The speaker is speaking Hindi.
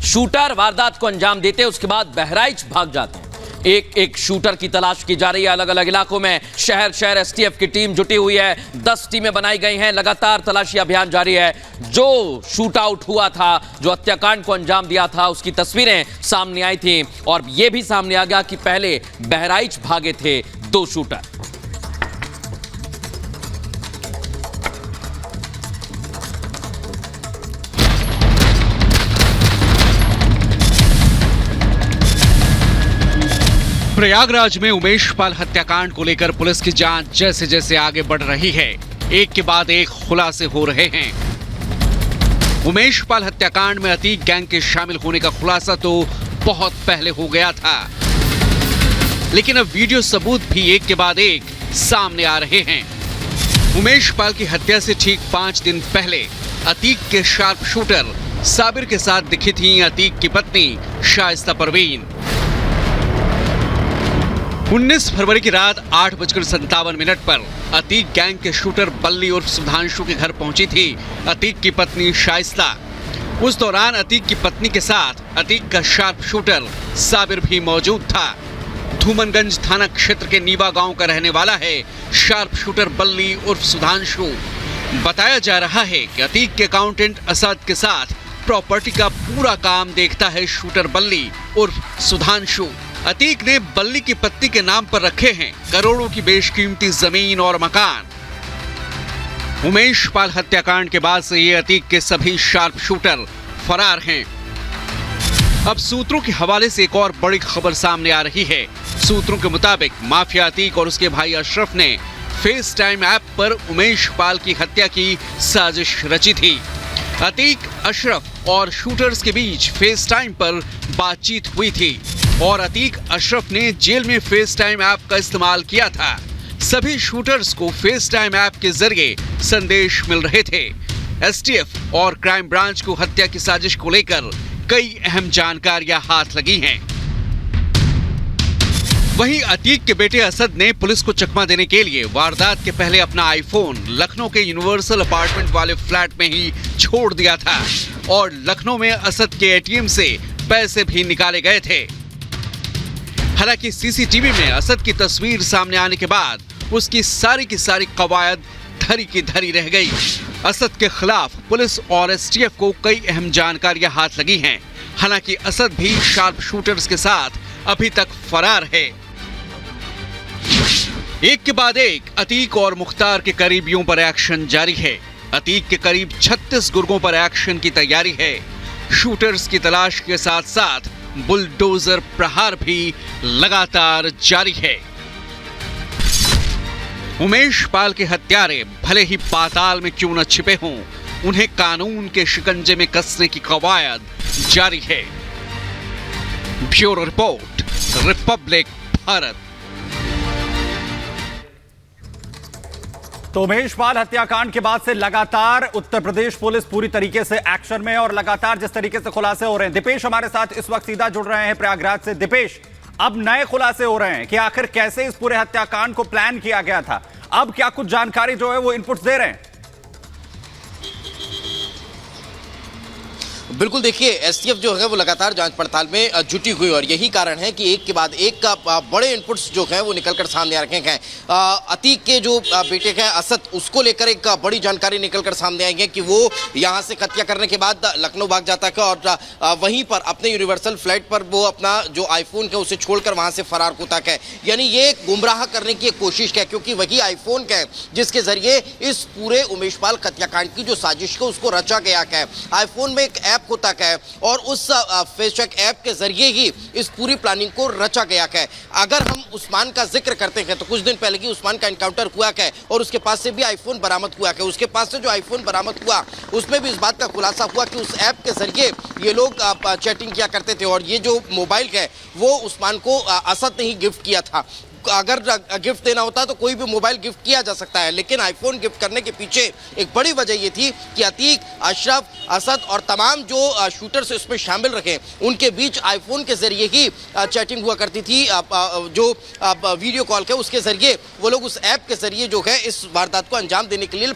शूटर वारदात को अंजाम देते उसके बाद बहराइच भाग जाते हैं। एक शूटर की तलाश की जा रही है। अलग अलग इलाकों में शहर एसटीएफ की टीम जुटी हुई है। 10 टीमें बनाई गई हैं। लगातार तलाशी अभियान जारी है। जो शूट आउट हुआ था, जो हत्याकांड को अंजाम दिया था, उसकी तस्वीरें सामने आई थी और यह भी सामने आ गया कि पहले बहराइच भागे थे 2 शूटर। प्रयागराज में उमेश पाल हत्याकांड को लेकर पुलिस की जांच जैसे जैसे आगे बढ़ रही है, एक के बाद एक खुलासे हो रहे हैं। उमेश पाल हत्याकांड में अतीक गैंग के शामिल होने का खुलासा तो बहुत पहले हो गया था, लेकिन अब वीडियो सबूत भी एक के बाद एक सामने आ रहे हैं। उमेश पाल की हत्या से ठीक 5 दिन पहले अतीक के शार्प शूटर साबिर के साथ दिखी थी अतीक की पत्नी शाइस्ता परवीन। 19 फरवरी की रात 8:57 पर अतीक गैंग के शूटर बल्ली उर्फ सुधांशु के घर पहुंची थी अतीक की पत्नी शाइस्ता। उस दौरान अतीक की पत्नी के साथ अतीक का शार्प शूटर साबिर भी मौजूद था। धूमनगंज थाना क्षेत्र के नीवा गांव का रहने वाला है शार्प शूटर बल्ली उर्फ सुधांशु। बताया जा रहा है कि अतीक के अकाउंटेंट असद के साथ प्रॉपर्टी का पूरा काम देखता है शूटर बल्ली उर्फ सुधांशु। अतीक ने बल्ली की पत्नी के नाम पर रखे हैं करोड़ों की बेशकीमती जमीन और मकान। उमेश पाल हत्याकांड के बाद से ये अतीक के सभी शार्प शूटर फरार हैं। अब सूत्रों के हवाले से एक और बड़ी खबर सामने आ रही है। सूत्रों के मुताबिक माफिया अतीक और उसके भाई अशरफ ने फेस टाइम ऐप पर उमेश पाल की हत्या की साजिश रची थी। अतीक, अशरफ और शूटर्स के बीच फेस टाइम पर बातचीत हुई थी और अतीक अशरफ ने जेल में फेस टाइम ऐप का इस्तेमाल किया था। सभी शूटर्स को फेस टाइम ऐप के जरिए संदेश मिल रहे थे। एसटीएफ और क्राइम ब्रांच को हत्या की साजिश को लेकर कई अहम जानकारियां हाथ लगी हैं। वहीं अतीक के बेटे असद ने पुलिस को चकमा देने के लिए वारदात के पहले अपना आईफोन लखनऊ के यूनिवर्सल अपार्टमेंट वाले फ्लैट में ही छोड़ दिया था और लखनऊ में असद के एटीएम से पैसे भी निकाले गए थे। हालांकि सीसीटीवी में असद की तस्वीर सामने आने के बाद उसकी सारी की सारी कवायद धरी की धरी रह गई। असद के खिलाफ पुलिस और एसटीएफ को कई अहम जानकारियां हाथ लगी हैं। हालांकि असद भी शार्प शूटर्स के साथ अभी तक फरार है। एक के बाद एक अतीक और मुख्तार के करीबियों पर एक्शन जारी है। अतीक के करीब 36 गुर्गों पर एक्शन की तैयारी है। शूटर्स की तलाश के साथ साथ बुलडोजर प्रहार भी लगातार जारी है। उमेश पाल के हत्यारे भले ही पाताल में क्यों न छिपे हों, उन्हें कानून के शिकंजे में कसने की कवायद जारी है। Bureau report, Republic Bharat. तो उमेश पाल हत्याकांड के बाद से लगातार उत्तर प्रदेश पुलिस पूरी तरीके से एक्शन में और लगातार जिस तरीके से खुलासे हो रहे हैं, दीपेश हमारे साथ इस वक्त सीधा जुड़ रहे हैं प्रयागराज से। दीपेश, अब नए खुलासे हो रहे हैं कि आखिर कैसे इस पूरे हत्याकांड को प्लान किया गया था। अब क्या कुछ जानकारी जो है वो इनपुट्स दे रहे हैं? बिल्कुल, देखिए एसटीएफ जो है वो लगातार जांच पड़ताल में जुटी हुई और यही कारण है कि एक के बाद एक का बड़े इनपुट्स जो हैं वो निकलकर सामने आ रखे हैं। अतीक के जो बेटे हैं असद, उसको लेकर एक बड़ी जानकारी निकलकर सामने आई है कि वो यहाँ से हत्या करने के बाद लखनऊ भाग जाता है और वहीं पर अपने यूनिवर्सल फ्लाइट पर वो अपना जो आईफोन है उसे छोड़कर वहाँ से फरार होता है। यानी ये गुमराह करने की एक कोशिश है, क्योंकि वही आईफोन है जिसके जरिए इस पूरे उमेश पाल हत्याकांड की जो साजिश है उसको रचा गया है। आईफोन में एक ऐप होता है और उस फेसचेक ऐप के जरिए ही इस पूरी प्लानिंग को रचा गया है। अगर हम उस्मान का जिक्र करते हैं तो कुछ दिन पहले की उस्मान का एनकाउंटर हुआ है और उसके पास से भी आईफोन बरामद हुआ है। उसके पास से जो आईफोन बरामद हुआ उसमें भी इस बात का खुलासा हुआ कि उस ऐप के जरिए ये लोग चैटिंग किया करते थे और ये जो मोबाइल है वो उस्मान को असद ने ही गिफ्ट किया था। अगर गिफ्ट देना होता तो कोई भी मोबाइल गिफ्ट किया जा सकता है, लेकिन आईफोन गिफ्ट करने के पीछे एक बड़ी वजह ये थी कि अतीक, अशरफ, असद और तमाम जो शूटर्स इसमें शामिल रहे उनके बीच आईफोन के जरिए ही चैटिंग हुआ करती थी। जो वीडियो कॉल है उसके जरिए वो लोग उस ऐप के जरिए जो है इस वारदात को अंजाम देने के लिए